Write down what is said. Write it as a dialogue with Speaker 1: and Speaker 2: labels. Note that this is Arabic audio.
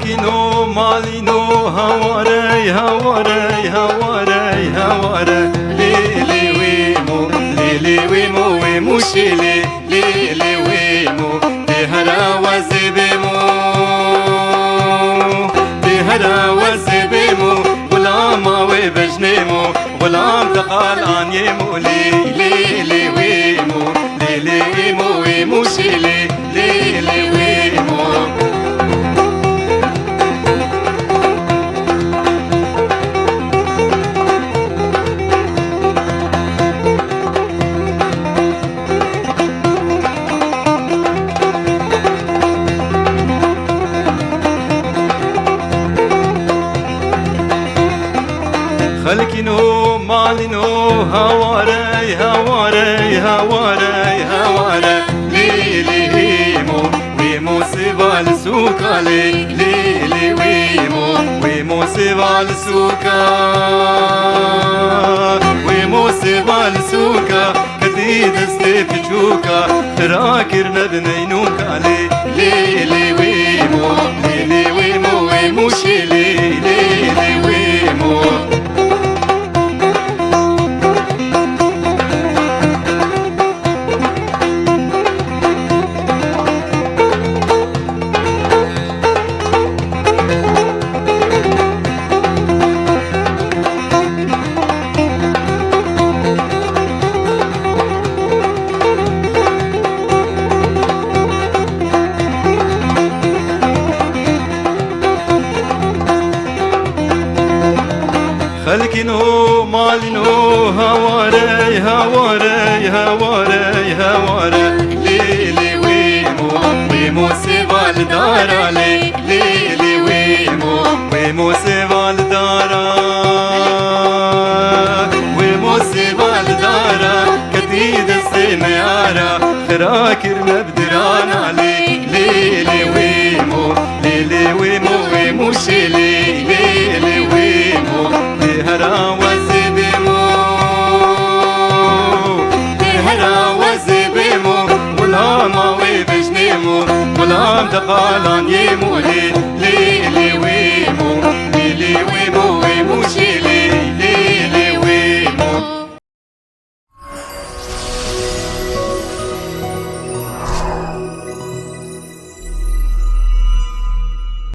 Speaker 1: خلقينو مالينو هواري هواري هواري هواري ليلي ويمو ليلي ويمو ويمو شيلي ليلي ويمو بهرا وزبيمو بهرا وزبيمو غلام وبجنيمو غلام دقال عن يمو ليلي ويمو ليلي ويمو ويمو شيلي ليلي ويمو خلقينو مالينو هواري هواري هواري هواري ليلي ويمو ويمو سيفال سوكا ليلي ويمو ويمو سيفال سوكا ويمو سيفال سوكا كديد استفجوكا تراكرنا بنينوكا ليلي ويمو ليلي ويمو ويمو شيلي ليلي ويمو خلقينو مالينو هواري هواري هواري هواري ليلي ويمو ويمو سيفال دارا ليلي ويمو ويمو سيفال دارا ويمو سيفال دارا كديد السميارا خراكرنا بدرانا ليلي ويمو ليلي ويمو ويمو شيلي ليلي ويمو بهرا وزبيمو بهرا وزبيمو غلام وبجنيمو غلام دقالان يمو